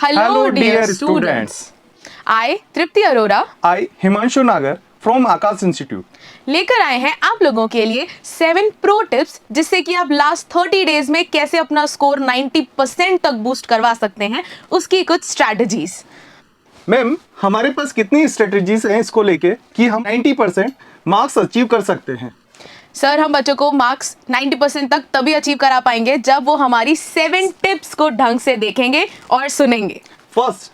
Hello, dear students. I, Tripti Arora, I, Himanshu Nagar from Akash Institute. लेकर आए हैं आप लोगों के लिए 7 प्रो टिप्स जिससे कि आप लास्ट 30 डेज में कैसे अपना स्कोर 90% तक बूस्ट करवा सकते हैं, उसकी कुछ स्ट्रैटेजीज। मैम, हमारे पास कितनी स्ट्रेटजीज हैं इसको लेके कि हम 90% मार्क्स अचीव कर सकते हैं? सर, हम बच्चों को मार्क्स 90% तक तभी अचीव करा पाएंगे जब वो हमारी 7 टिप्स को ढंग से देखेंगे और सुनेंगे। फर्स्ट,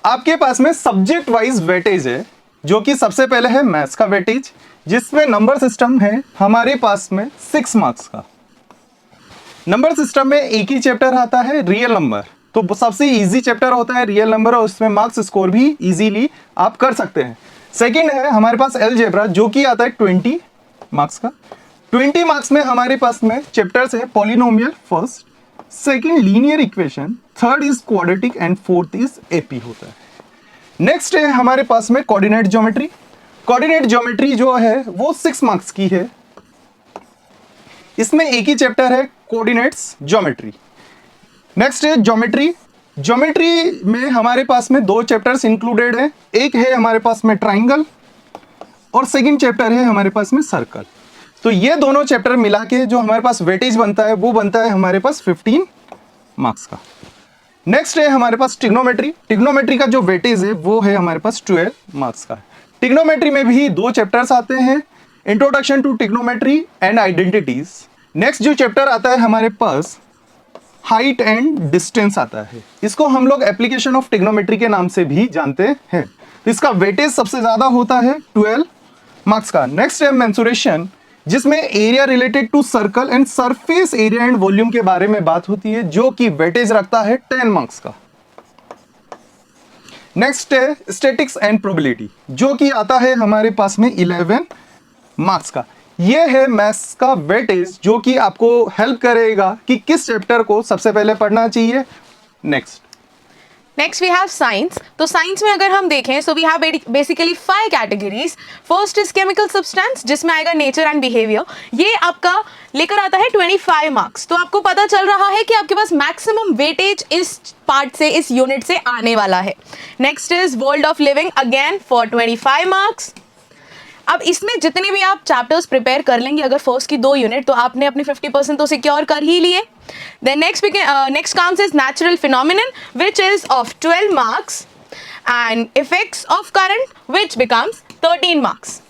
आपके पास में सब्जेक्ट वाइज वेटेज है, जो कि सबसे पहले है मैथ्स का वेटेज, जिसमें नंबर सिस्टम है हमारे पास में 6 मार्क्स का। नंबर सिस्टम में एक ही चैप्टर आता है, रियल नंबर, तो सबसे इजी चैप्टर होता है रियल नंबर और उसमें मार्क्स स्कोर भी इजीली आप कर सकते हैं। सेकंड है हमारे पास अलजेब्रा, जो कि आता है 20 मार्क्स का। 20 मार्क्स में हमारे पास में चैप्टर्स है polynomial first, second linear equation, third is quadratic and fourth is AP होता है। नेक्स्ट है हमारे पास में कोऑर्डिनेट ज्योमेट्री। कोऑर्डिनेट ज्योमेट्री जो है वो 6 मार्क्स की है। इसमें एक ही चैप्टर है कोऑर्डिनेट्स ज्योमेट्री। नेक्स्ट है ज्योमेट्री। ज्योमेट्री में हमारे पास में 2 चैप्टर्स इंक्लूडेड है, एक है हमारे पास में ट्राइंगल और सेकंड चैप्टर है हमारे पास में सर्कल। तो ये दोनों चैप्टर मिला के जो हमारे पास वेटेज बनता है वो बनता है हमारे पास 15 मार्क्स का। नेक्स्ट है हमारे पास ट्रिग्नोमेट्री। ट्रिग्नोमेट्री का जो वेटेज है वो है हमारे पास 12 मार्क्स का। ट्रिग्नोमेट्री में भी 2 चैप्टर्स आते हैं, introduction to trigonometry and identities. Next जो चैप्टर आता है हमारे पास हाइट एंड डिस्टेंस आता है, इसको हम लोग एप्लीकेशन ऑफ ट्रिग्नोमेट्री के नाम से भी जानते हैं। तो इसका वेटेज सबसे ज्यादा होता है 12 मार्क्स का। नेक्स्ट है मेंसुरेशन, जिसमें area related to circle and surface area and volume के बारे में बात होती है, जो कि वेटेज रखता है 10 मार्क्स का। नेक्स्ट है स्टैटिक्स एंड प्रोबेबिलिटी, जो कि आता है हमारे पास में 11 मार्क्स का। यह है मैथ्स का वेटेज, जो कि आपको हेल्प करेगा कि किस चैप्टर को सबसे पहले पढ़ना चाहिए। Next we have science. तो साइंस में अगर हम देखें so we have basically 5 categories. First is chemical substance, जिसमें आएगा नेचर एंड बिहेवियर। ये आपका लेकर आता है 25 मार्क्स। तो आपको पता चल रहा है कि आपके पास मैक्सिमम वेटेज इस पार्ट से, इस यूनिट से आने वाला है। Next is world of living, again for 25 marks. अब इसमें जितने भी आप चैप्टर्स प्रिपेयर कर लेंगे अगर फर्स्ट की 2 यूनिट, तो आपने अपने 50% तो सिक्योर कर ही लिए। Then next comes is natural phenomenon, which is of 12 marks, and effects of current, which becomes 13 marks.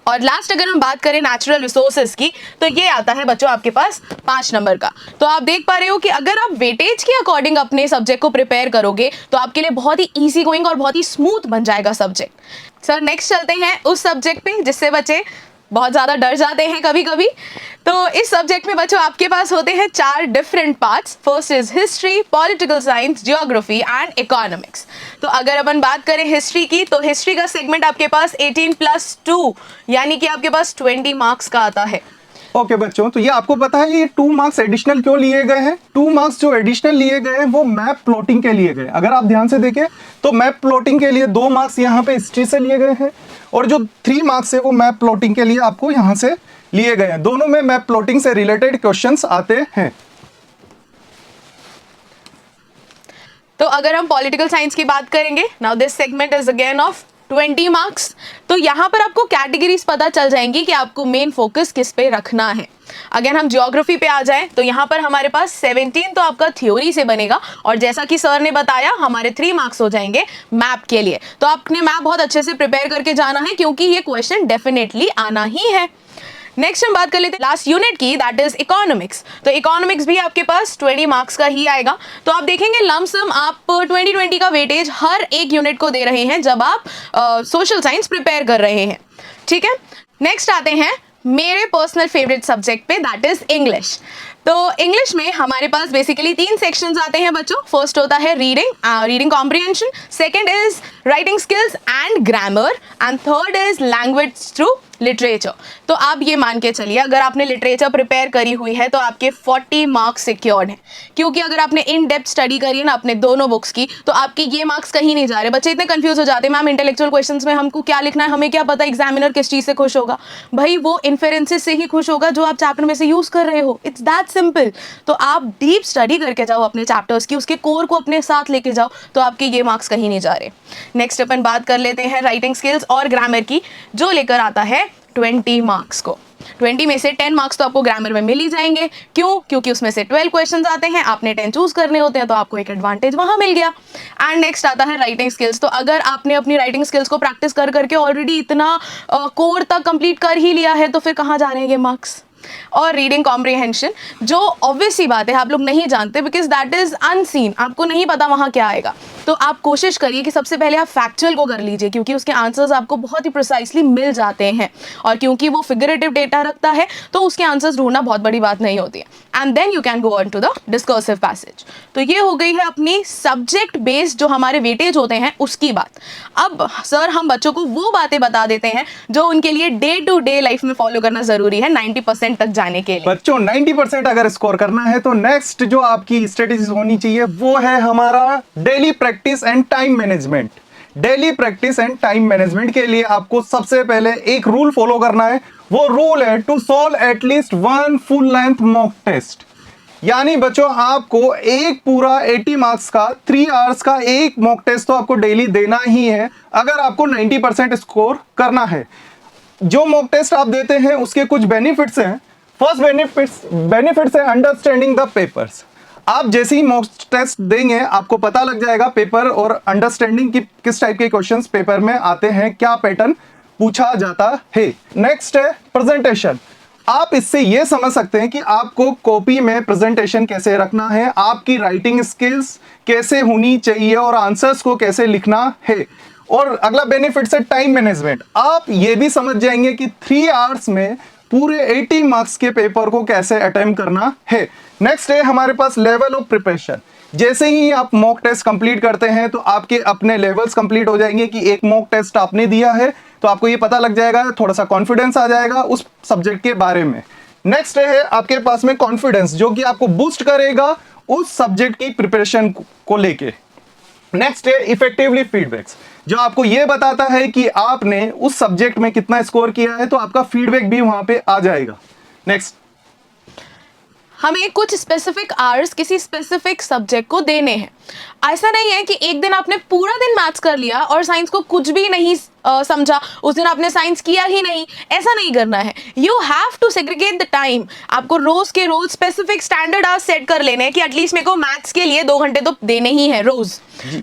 और लास्ट अगर हम बात करें नेचुरल रिसोर्सेज की, तो ये आता है बच्चों आपके पास 5 नंबर का। तो आप देख पा रहे हो कि अगर आप वेटेज के अकॉर्डिंग अपने सब्जेक्ट को प्रिपेयर करोगे तो आपके लिए बहुत ही इजी गोइंग और बहुत ही स्मूथ बन जाएगा सब्जेक्ट। सर, नेक्स्ट चलते हैं उस सब्जेक्ट पे जिससे बच्चे बहुत ज़्यादा डर जाते हैं कभी कभी। तो इस सब्जेक्ट में बच्चों आपके पास होते हैं 4 different parts. First is history, political science, geography and economics. तो अगर अपन बात करें हिस्ट्री की, तो हिस्ट्री का सेगमेंट आपके पास 18+2 यानी कि आपके पास 20 मार्क्स का आता है। ओके बच्चों, तो ये आपको पता है ये 2 मार्क्स एडिशनल क्यों लिए गए हैं? 2 मार्क्स जो एडिशनल लिए गए हैं वो मैप प्लॉटिंग के लिए गए। अगर आप ध्यान से देखें तो मैप प्लॉटिंग के लिए 2 मार्क्स यहाँ पे हिस्ट्री से लिए गए हैं और जो 3 मार्क्स है वो मैप प्लॉटिंग के लिए आपको यहाँ से लिए गए हैं। दोनों में मैप प्लॉटिंग से रिलेटेड क्वेश्चंस आते हैं। तो अगर हम पॉलिटिकल साइंस की बात करेंगे, now this segment is again of 20 marks. तो यहाँ पर आपको कैटेगरीज पता चल जाएंगी कि आपको मेन फोकस किस पे रखना है। अगर हम ज्योग्राफी पे आ जाएं तो यहाँ पर हमारे पास 17 तो आपका थ्योरी से बनेगा और जैसा कि सर ने बताया हमारे 3 मार्क्स हो जाएंगे मैप के लिए। तो आपने मैप बहुत अच्छे से प्रिपेयर करके जाना है क्योंकि ये क्वेश्चन डेफिनेटली आना ही है। नेक्स्ट हम बात कर लेते हैं लास्ट यूनिट की, दैट इज इकोनॉमिक्स। तो इकोनॉमिक्स भी आपके पास 20 मार्क्स का ही आएगा। तो आप देखेंगे लमसम आप 20 का वेटेज हर एक यूनिट को दे रहे हैं जब आप सोशल साइंस प्रिपेयर कर रहे हैं। ठीक है, नेक्स्ट आते हैं मेरे पर्सनल फेवरेट सब्जेक्ट पे, दैट इज इंग्लिश। तो इंग्लिश में हमारे पास बेसिकली 3 सेक्शंस आते हैं बच्चों। फर्स्ट होता है reading comprehension, second is writing skills and grammar, and third is language through literature. तो आप ये मान के चलिए अगर आपने लिटरेचर प्रिपेयर करी हुई है तो आपके 40 मार्क्स सिक्योर्ड हैं, क्योंकि अगर आपने इन डेप्थ स्टडी करी है ना अपने दोनों बुक्स की तो आपके ये मार्क्स कहीं नहीं जा रहे। बच्चे इतने कंफ्यूज हो जाते हैं, मैम इंटेलेक्चुअल क्वेश्चंस में हमको क्या लिखना है, हमें क्या पता एग्जामिनर किस चीज़ से खुश होगा। भाई वो इन्फेरेंसेस से ही खुश होगा जो आप चैप्टर में से यूज कर रहे हो। It's that that simple. तो आप डीप स्टडी करके जाओ अपने चैप्टर्स की, उसके कोर को अपने साथ लेके जाओ, तो आपके ये मार्क्स कहीं नहीं जा रहे। नेक्स्ट अपन बात कर लेते हैं राइटिंग स्किल्स और ग्रामर की, जो लेकर आता है 20 मार्क्स को। 20 में से 10 मार्क्स तो आपको ग्रामर में मिल ही जाएंगे। क्यों? क्योंकि उसमें से 12 क्वेश्चंस आते हैं, आपने 10 चूज करने होते हैं, तो आपको एक एडवांटेज वहां मिल गया। एंड नेक्स्ट आता है राइटिंग स्किल्स। तो अगर आपने अपनी राइटिंग स्किल्स को प्रैक्टिस कर करके ऑलरेडी इतना कोर तक कंप्लीट कर ही लिया है, तो फिर कहाँ जाने हैं ये मार्क्स। और रीडिंग कॉम्प्रिहेंशन, जो ऑब्वियस सी बात है आप लोग नहीं जानते, बिकॉज दैट इज अनसीन, आपको नहीं पता वहां क्या आएगा। तो आप कोशिश करिए कि सबसे पहले आप फैक्चुअल को कर लीजिए, क्योंकि उसके आंसर्स आपको बहुत ही प्रिसाइसली मिल जाते हैं, और क्योंकि वो फिगरेटिव डेटा रखता है तो उसके आंसर्स ढूंढना बहुत बड़ी बात नहीं होती है। And then you can go on to the discursive passage. तो ये हो गई है अपनी सब्जेक्ट बेस्ड जो हमारे वेटेज होते हैं उसकी बात। अब सर हम बच्चों को वो बातें बता देते हैं जो उनके लिए डे टू डे लाइफ में फॉलो करना जरूरी है 90% तक जाने के लिए। बच्चों 90% अगर स्कोर करना है तो नेक्स्ट जो आपकी स्ट्रेटेजी होनी चाहिए वो है हमारा daily practice and time management. Daily practice and time management के लिए आपको सबसे पहले एक रूल फॉलो करना है। वो रूल है to solve at least 1 full length mock test. यानी बच्चों आपको एक पूरा 80 मार्क्स का 3 आवर्स का एक मॉक टेस्ट तो आपको डेली देना ही है अगर आपको 90% स्कोर करना है। जो मॉक टेस्ट आप देते हैं उसके कुछ बेनिफिट्स हैं। फर्स्ट बेनिफिट्स है अंडरस्टैंडिंग द पेपर्स। आप जैसे ही मॉक टेस्ट देंगे आपको पता लग जाएगा पेपर और अंडरस्टैंडिंग की किस टाइप के क्वेश्चंस पेपर में आते हैं, क्या पैटर्न पूछा जाता है। नेक्स्ट है प्रेजेंटेशन। आप इससे ये समझ सकते हैं कि आपको कॉपी में प्रेजेंटेशन कैसे रखना है, आपकी राइटिंग स्किल्स कैसे होनी चाहिए और आंसर्स को कैसे लिखना है। और अगला बेनिफिट है टाइम मैनेजमेंट। आप ये भी समझ जाएंगे कि 3 आवर्स में पूरे 80 मार्क्स के पेपर को कैसे अटेम्प्ट करना है। नेक्स्ट है हमारे पास लेवल ऑफ प्रिपरेशन। जैसे ही आप मॉक टेस्ट कंप्लीट करते हैं तो आपके अपने लेवल्स कंप्लीट हो जाएंगे कि एक मॉक टेस्ट आपने दिया है तो आपको ये पता लग जाएगा, थोड़ा सा कॉन्फिडेंस आ जाएगा उस सब्जेक्ट के बारे में। नेक्स्ट है आपके पास में कॉन्फिडेंस जो कि आपको बूस्ट करेगा उस सब्जेक्ट की प्रिपरेशन को लेके। नेक्स्ट है इफेक्टिवली फीडबैक्स, जो आपको यह बताता है कि आपने उस सब्जेक्ट में कितना स्कोर किया है, तो आपका फीडबैक भी वहां पे आ जाएगा। नेक्स्ट, हमें कुछ स्पेसिफिक आवर्स किसी स्पेसिफिक सब्जेक्ट को देने हैं। ऐसा नहीं है कि एक दिन आपने पूरा दिन मैथ्स कर लिया और साइंस को कुछ भी नहीं समझा, उस दिन आपने साइंस किया ही नहीं, ऐसा नहीं करना है। You have to segregate the time. आपको रोज के रोज स्पेसिफिक स्टैंडर्ड आवर्स सेट कर लेने हैं कि एटलीस्ट मेरे को मैथ्स के लिए 2 घंटे तो देने ही है रोज।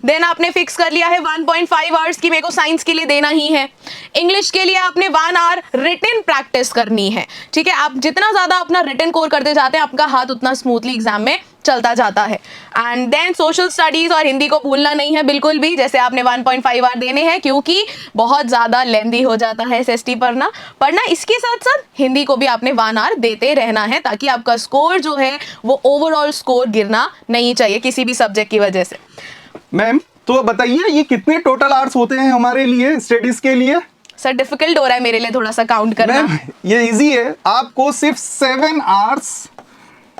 देन आपने फिक्स कर लिया है 1.5 आवर्स की मेरे को साइंस के लिए देना ही है। इंग्लिश के लिए आपने 1 आवर रिटन प्रैक्टिस करनी है। ठीक है, आप जितना ज्यादा अपना रिटन कोर करते जाते हैं आपका हाथ उतना स्मूथली एग्जाम में चलता जाता है। एंड देन सोशल स्टडीज और हिंदी को भूलना नहीं है बिल्कुल भी, जैसे आपने 1.5 आवर देने हैं क्योंकि बहुत ज्यादा लेंदी हो जाता है एसएसटी पढ़ना। इसके साथ साथ हिंदी को भी आपने 1 आवर देते रहना है ताकि आपका स्कोर जो है वो ओवरऑल स्कोर गिरना नहीं चाहिए किसी भी सब्जेक्ट की वजह से। मैम तो बताइए ये कितने टोटल आवर्स होते हैं हमारे लिए स्टडीज के लिए? सर डिफिकल्ट हो रहा है मेरे लिए थोड़ा सा काउंट करना। मैम ये इजी है, आपको सिर्फ 7 आवर्स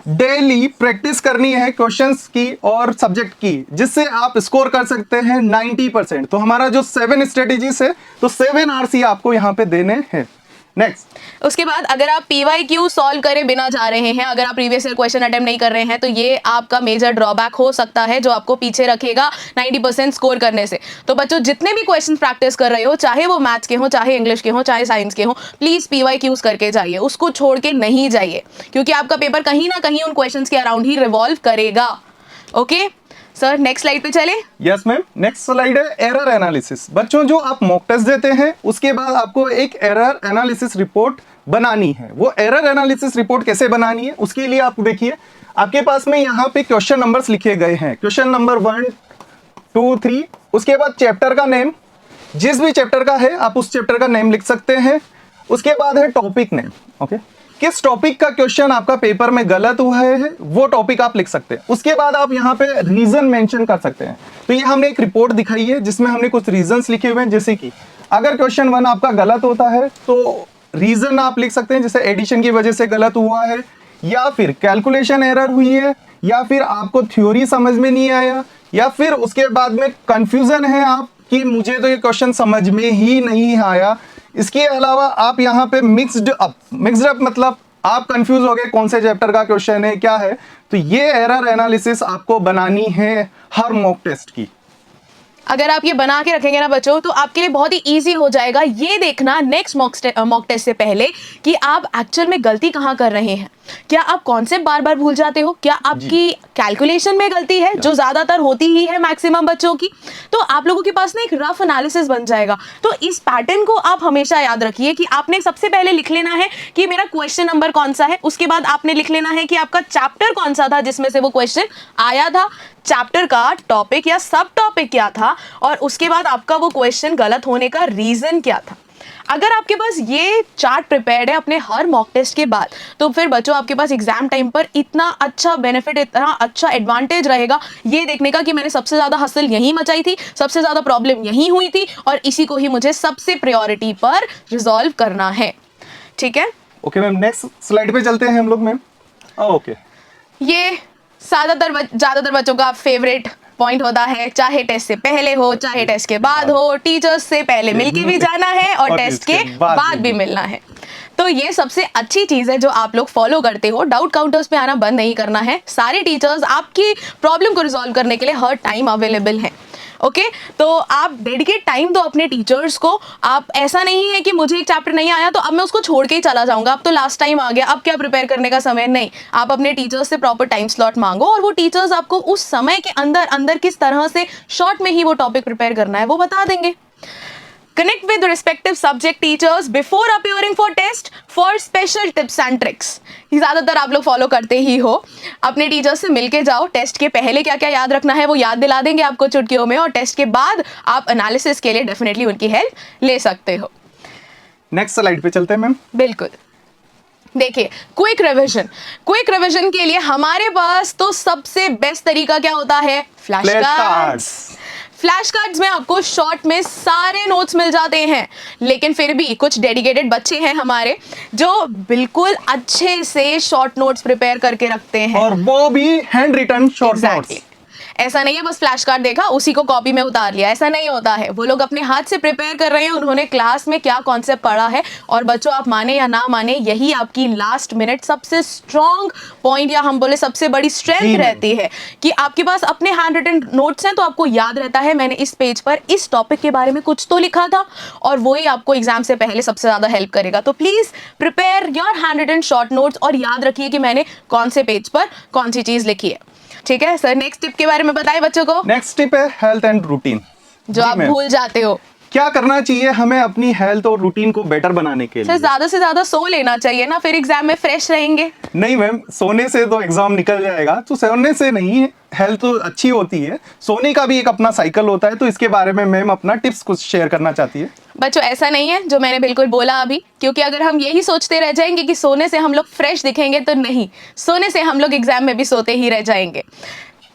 डेली प्रैक्टिस करनी है क्वेश्चंस की और सब्जेक्ट की, जिससे आप स्कोर कर सकते हैं 90%। तो हमारा जो 7 स्ट्रेटेजीज है तो 7 आवर्स ही आपको यहाँ पे देने हैं। नेक्स्ट, उसके बाद अगर आप PYQ सॉल्व करे बिना जा रहे हैं, अगर आप प्रीवियस ईयर क्वेश्चन अटेम्प्ट नहीं कर रहे हैं, तो ये आपका मेजर ड्रॉबैक हो सकता है जो आपको पीछे रखेगा 90% स्कोर करने से। तो बच्चों जितने भी क्वेश्चन प्रैक्टिस कर रहे हो, चाहे वो मैथ्स के हो, चाहे इंग्लिश के हो, चाहे साइंस के हो, प्लीज PYQs करके जाइए, उसको छोड़ के नहीं जाइए, क्योंकि आपका पेपर कहीं ना कहीं उन क्वेश्चन के अराउंड ही रिवॉल्व करेगा। ओके सर, नेक्स्ट स्लाइड पे चले। यस मैम, नेक्स्ट स्लाइड है एरर एनालिसिस। बच्चों जो आप मॉक टेस्ट देते हैं उसके बाद आपको एक एरर एनालिसिस रिपोर्ट बनानी है। वो एरर एनालिसिस रिपोर्ट कैसे बनानी है उसके लिए आप देखिए आपके पास में यहाँ पे क्वेश्चन नंबर्स लिखे गए हैं। क्वेश्चन नंबर 1, 2, 3, उसके बाद चैप्टर का नेम, जिस भी चैप्टर का है आप उस चैप्टर का नेम लिख सकते हैं। उसके बाद है टॉपिक नेम। ओके, किस टॉपिक का क्वेश्चन आपका पेपर में गलत हुआ है वो टॉपिक आप लिख सकते हैं। उसके बाद आप यहाँ पे रीजन मेंशन कर सकते हैं। तो ये हमने एक रिपोर्ट दिखाई है जिसमें हमने कुछ रीजंस लिखे हुए हैं, जैसे कि अगर क्वेश्चन 1 आपका गलत होता है तो रीजन आप लिख सकते हैं, जैसे एडिशन की वजह से गलत हुआ है, या फिर कैलकुलेशन एरर हुई है, या फिर आपको थ्योरी समझ में नहीं आया, या फिर उसके बाद में कंफ्यूजन है आप कि मुझे तो ये क्वेश्चन समझ में ही नहीं आया। इसके अलावा आप यहाँ पे मिक्स्ड अप मतलब आप कंफ्यूज हो गए कौन से चैप्टर का क्वेश्चन है क्या है, तो ये एरर एनालिसिस आपको बनानी है हर मॉक टेस्ट की। अगर आप ये बना के रखेंगे ना बच्चों, तो आपके लिए बहुत ही इजी हो जाएगा ये देखना नेक्स्ट मॉक टेस्ट से पहले कि आप एक्चुअल में गलती कहाँ कर रहे हैं। क्या आप कॉन्सेप्ट बार बार भूल जाते हो, क्या आपकी कैलकुलेशन में गलती है, जो ज्यादातर होती ही है मैक्सिमम बच्चों की। तो आप लोगों के पास ना एक रफ एनालिसिस बन जाएगा। तो इस पैटर्न को आप हमेशा याद रखिए कि आपने सबसे पहले लिख लेना है कि मेरा क्वेश्चन नंबर कौन सा है, उसके बाद आपने लिख लेना है कि आपका चैप्टर कौन सा था जिसमें से वो क्वेश्चन आया था, चैप्टर का टॉपिक या सब टॉपिक क्या था, और उसके बाद आपका वो क्वेश्चन गलत होने का रीजन क्या था। अगर आपके पास ये चार्ट प्रिपेयर्ड है अपने हर मॉक टेस्ट के बाद, तो फिर बच्चों आपके पास एग्जाम टाइम पर इतना अच्छा बेनिफिट, इतना अच्छा एडवांटेज रहेगा ये देखने का कि मैंने सबसे ज्यादा हसल यहीं मचाई थी, सबसे ज्यादा प्रॉब्लम यहीं हुई थी, और इसी को ही मुझे सबसे प्रायोरिटी पर रिजॉल्व करना है। ठीक है, ओके मैम, नेक्स्ट स्लाइड पे चलते हैं हम लोग मैम। ओके, ये ज्यादातर बच्चों का फेवरेट पॉइंट होता है, चाहे टेस्ट से पहले हो चाहे टेस्ट के बाद हो, टीचर्स से पहले मिलके भी जाना है और टेस्ट के बाद भी मिलना है। तो ये सबसे अच्छी चीज है जो आप लोग फॉलो करते हो। डाउट काउंटर्स पे आना बंद नहीं करना है। सारे टीचर्स आपकी प्रॉब्लम को रिजॉल्व करने के लिए हर टाइम अवेलेबल हैं। ओके, तो आप डेडिकेट टाइम दो अपने टीचर्स को। आप ऐसा नहीं है कि मुझे एक चैप्टर नहीं आया तो अब मैं उसको छोड़ के ही चला जाऊंगा, अब तो लास्ट टाइम आ गया, अब क्या प्रिपेयर करने का समय नहीं। आप अपने टीचर्स से प्रॉपर टाइम स्लॉट मांगो और वो टीचर्स आपको उस समय के अंदर अंदर किस तरह से शॉर्ट में ही वो टॉपिक प्रिपेयर करना है वो बता देंगे। Connect with respective subject teachers before appearing for test for special tips and tricks। ये ज़्यादातर आप लोग फॉलो करते ही हो। अपने टीचर्स से मिलके जाओ, टेस्ट के पहले क्या क्या याद रखना है वो याद दिला देंगे आपको चुटकियों में, और टेस्ट के बाद आप एनालिसिस के लिए डेफिनेटली उनकी हेल्प ले सकते हो। नेक्स्ट स्लाइड पे चलते हैं मैम। बिल्कुल, देखिए क्विक रिवीजन के लिए हमारे पास तो सबसे बेस्ट तरीका क्या होता है, फ्लैश कार्ड्स। फ्लैश कार्ड्स में आपको शॉर्ट में सारे नोट्स मिल जाते हैं, लेकिन फिर भी कुछ डेडिकेटेड बच्चे हैं हमारे जो बिल्कुल अच्छे से शॉर्ट नोट्स प्रिपेयर करके रखते हैं, और वो भी हैंड रिटन शॉर्ट नोट्स। ऐसा नहीं है बस फ्लैश कार्ड देखा उसी को कॉपी में उतार लिया, ऐसा नहीं होता है। वो लोग अपने हाथ से प्रिपेयर कर रहे हैं, उन्होंने क्लास में क्या कॉन्सेप्ट पढ़ा है, और बच्चों आप माने या ना माने यही आपकी लास्ट मिनट सबसे स्ट्रॉन्ग पॉइंट या हम बोले सबसे बड़ी स्ट्रेंथ रहती है कि आपके पास अपने हैंड रिटन नोट्स हैं तो आपको याद रहता है मैंने इस पेज पर इस टॉपिक के बारे में कुछ तो लिखा था, और वही आपको एग्जाम से पहले सबसे ज्यादा हेल्प करेगा। तो please prepare your handwritten short notes और याद रखिए कि मैंने कौन से पेज पर कौन सी चीज लिखी है। ठीक है सर, नेक्स्ट टिप के बारे में बताएं बच्चों को। नेक्स्ट टिप है हेल्थ एंड रूटीन, जो आप भूल जाते हो। क्या करना चाहिए हमें अपनी हेल्थ और रूटीन को बेटर बनाने के लिए? ज्यादा से ज्यादा सो लेना चाहिए ना, फिर एग्जाम में फ्रेश रहेंगे। नहीं मैम, सोने से तो एग्जाम निकल जाएगा, तो सोने से नहीं, हेल्थ तो अच्छी होती है, सोने का भी एक अपना साइकिल होता है। तो इसके बारे में मैम अपना टिप्स कुछ शेयर करना चाहती है। बच्चों ऐसा नहीं है जो मैंने बिल्कुल बोला अभी, क्योंकि अगर हम यही सोचते रह जाएंगे कि सोने से हम लोग फ्रेश दिखेंगे, तो नहीं, सोने से हम लोग एग्जाम में भी सोते ही रह जाएंगे।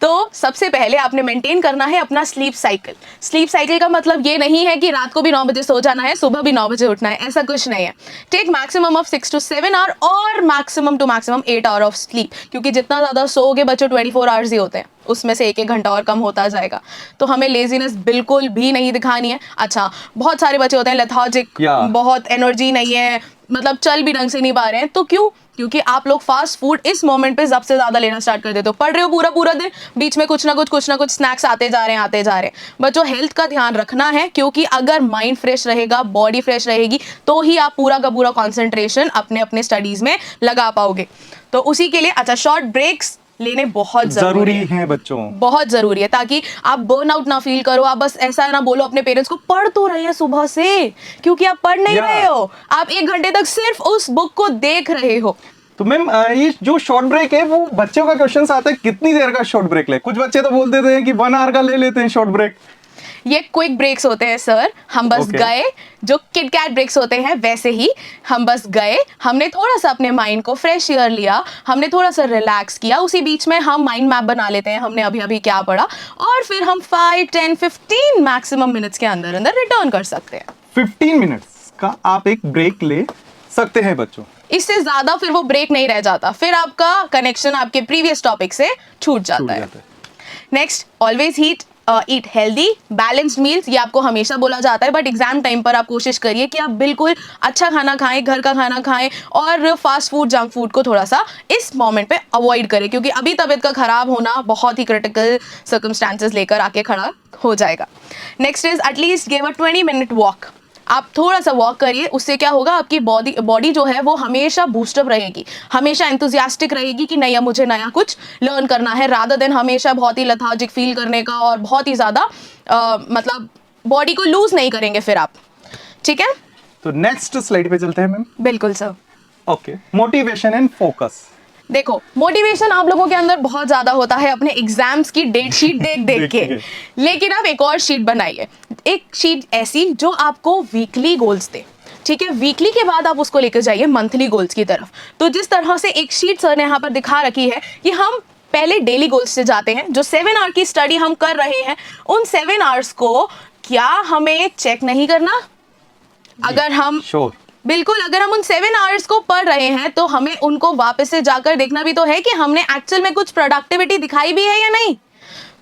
तो सबसे पहले आपने मेंटेन करना है अपना स्लीप साइकिल। स्लीप साइकिल का मतलब ये नहीं है कि रात को भी 9 बजे सो जाना है, सुबह भी 9 बजे उठना है, ऐसा कुछ नहीं है। Take maximum of 6 to 7 hour और maximum to maximum 8 hour of sleep, क्योंकि जितना ज़्यादा सोओगे बच्चों 24 आवर्स ही होते हैं, उसमें से एक घंटा और कम होता जाएगा। तो हमें लेजीनेस बिल्कुल भी नहीं दिखानी है। अच्छा, बहुत सारे बच्चे होते हैं लेथार्जिक, बहुत एनर्जी नहीं है, मतलब चल भी ढंग से नहीं पा रहे हैं। तो क्यों? क्योंकि आप लोग फास्ट फूड इस मोमेंट पे सबसे ज्यादा लेना स्टार्ट कर देते हो। पढ़ रहे हो पूरा दिन, बीच में कुछ ना कुछ स्नैक्स आते जा रहे हैं। बच्चों हेल्थ का ध्यान रखना है, क्योंकि अगर माइंड फ्रेश रहेगा, बॉडी फ्रेश रहेगी, तो ही आप पूरा का पूरा कॉन्सेंट्रेशन अपने स्टडीज में लगा पाओगे। तो उसी के लिए अच्छा शॉर्ट ब्रेक्स लेने बहुत जरूरी है बच्चों, बहुत जरूरी है, ताकि आप बर्न आउट ना फील करो। आप बस ऐसा ना बोलो अपने पेरेंट्स को पढ़ तो रहे हैं सुबह से, क्योंकि आप पढ़ नहीं रहे हो, आप 1 घंटे तक सिर्फ उस बुक को देख रहे हो। तो मैम ये जो शॉर्ट ब्रेक है वो बच्चों का क्वेश्चन आता है कितनी देर का शॉर्ट ब्रेक ले? कुछ बच्चे तो बोल देते हैं कि 1 आवर का ले लेते हैं शॉर्ट ब्रेक। ये क्विक ब्रेक्स होते हैं सर, हम बस गए, जो किटकैट ब्रेक्स होते हैं वैसे ही हम बस गए, हमने थोड़ा सा अपने माइंड को फ्रेश एयर लिया, हमने थोड़ा सा रिलैक्स किया, उसी बीच में हम माइंड मैप बना लेते हैं हमने अभी अभी क्या पढ़ा, और फिर हम 5, 10, 15 मैक्सिमम मिनट्स के अंदर रिटर्न कर सकते हैं। 15 मिनट्स का आप एक ब्रेक ले सकते हैं बच्चों, इससे ज्यादा फिर वो ब्रेक नहीं रह जाता, फिर आपका कनेक्शन आपके प्रीवियस टॉपिक से छूट जाता है। Next, always heat eat healthy balanced meals, ये आपको हमेशा बोला जाता है, बट एग्जाम टाइम पर आप कोशिश करिए कि आप बिल्कुल अच्छा खाना खाएं, घर का खाना खाएं, और फास्ट फूड जंक फूड को थोड़ा सा इस मोमेंट पे अवॉइड करें, क्योंकि अभी तबीयत का खराब होना बहुत ही क्रिटिकल सर्कमस्टांसेस लेकर आके खड़ा हो जाएगा। Next is at least give a 20 minute walk. आप थोड़ा सा वॉक करिए, उससे क्या होगा, आपकी बॉडी जो है वो हमेशा बूस्टअप रहेगी, हमेशा एंथुजियास्टिक रहेगी कि नहीं अब मुझे नया कुछ लर्न करना है, रादर देन हमेशा बहुत ही लेथार्जिक फील करने का, और बहुत ही ज़्यादा मतलब बॉडी को लूज नहीं करेंगे फिर आप। ठीक है, तो नेक्स्ट स्लाइड पे चलते हैं मैम। बिल्कुल sir. Okay, motivation and focus. देखो, मोटिवेशन आप लोगों के अंदर बहुत ज्यादा होता है अपने एग्जाम्स की डेट शीट देख देख के, लेकिन आप एक और शीट बनाइए, एक शीट ऐसी जो आपको वीकली गोल्स दे। ठीक है, वीकली के बाद आप उसको लेकर जाइए मंथली गोल्स की तरफ। तो जिस तरह से एक शीट सर ने यहाँ पर दिखा रखी है कि हम पहले डेली गोल्स से जाते हैं, जो 7 आवर की स्टडी हम कर रहे हैं, उन 7 आवर्स को क्या हमें चेक नहीं करना? अगर हम श्योर, बिल्कुल, अगर हम उन 7 आवर्स को पढ़ रहे हैं तो हमें उनको वापस से जाकर देखना भी तो है कि हमने एक्चुअल में कुछ प्रोडक्टिविटी दिखाई भी है या नहीं।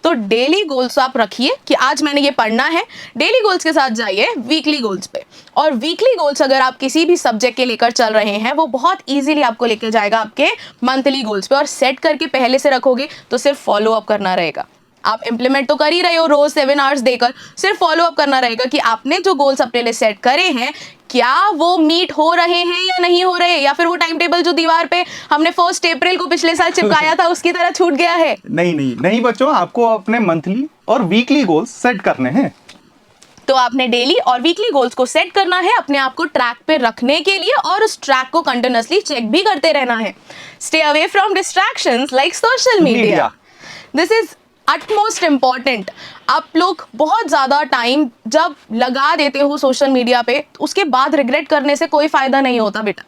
तो डेली गोल्स आप रखिए कि आज मैंने ये पढ़ना है, डेली गोल्स के साथ जाइए वीकली गोल्स पे। और वीकली गोल्स अगर आप किसी भी सब्जेक्ट के लेकर चल रहे हैं, वो बहुत इजीली आपको लेकर जाएगा आपके मंथली गोल्स पे, और सेट करके पहले से रखोगे तो सिर्फ फॉलो अप करना रहेगा। आप इंप्लीमेंट तो कर ही रहे हो रोज 7 आवर्स देकर, सिर्फ फॉलो अप करना रहेगा कि आपने जो गोल्स अपने लिए सेट करे हैं क्या वो मीट हो रहे हैं या नहीं हो रहे, या फिर वो टाइम टेबल जो दीवार पे हमने 1 अप्रैल को पिछले साल चिपकाया था उसकी तरह छूट गया है। नहीं बच्चों, आपको अपने मंथली और वीकली गोल्स सेट करने हैं। तो आपने डेली और वीकली गोल्स को सेट करना है अपने आप को ट्रैक पे रखने के लिए, और उस ट्रैक को कंटिन्यूअसली चेक भी करते रहना है। Stay away from distractions like social media, this is utmost important. आप लोग बहुत ज़्यादा टाइम जब लगा देते हो सोशल मीडिया पे, उसके बाद रिग्रेट करने से कोई फ़ायदा नहीं होता बेटा।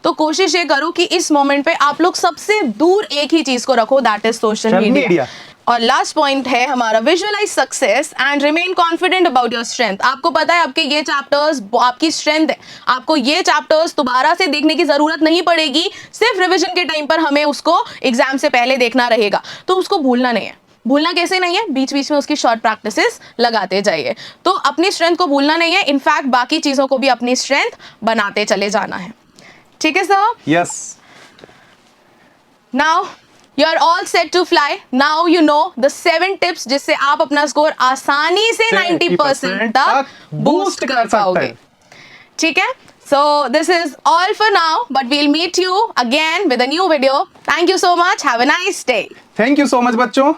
तो कोशिश ये करो कि इस मोमेंट पे आप लोग सबसे दूर एक ही चीज़ को रखो, दैट इज सोशल मीडिया। और लास्ट पॉइंट है हमारा, visualise success and remain confident about your strength. आपको पता है आपके ये चैप्टर्स आपकी स्ट्रेंथ है, आपको ये चैप्टर्स दोबारा से देखने की जरूरत नहीं पड़ेगी, सिर्फ रिविजन के टाइम पर हमें उसको एग्जाम से पहले देखना रहेगा। तो उसको भूलना नहीं है। भूलना कैसे नहीं है? बीच बीच में उसकी शॉर्ट प्रैक्टिसेस लगाते जाइए। तो अपनी स्ट्रेंथ को भूलना नहीं है, इनफैक्ट बाकी चीजों को भी अपनी स्ट्रेंथ बनाते चले जाना है। ठीक है sir? Yes. Now you are all set to fly. Now you know the 7 tips जिससे आप अपना स्कोर आसानी से 90% तक बूस्ट कर पाओगे। ठीक है? So this is all for now, but we'll meet you again with a new video. Thank you so much. Have a nice day. Thank you so much बच्चों।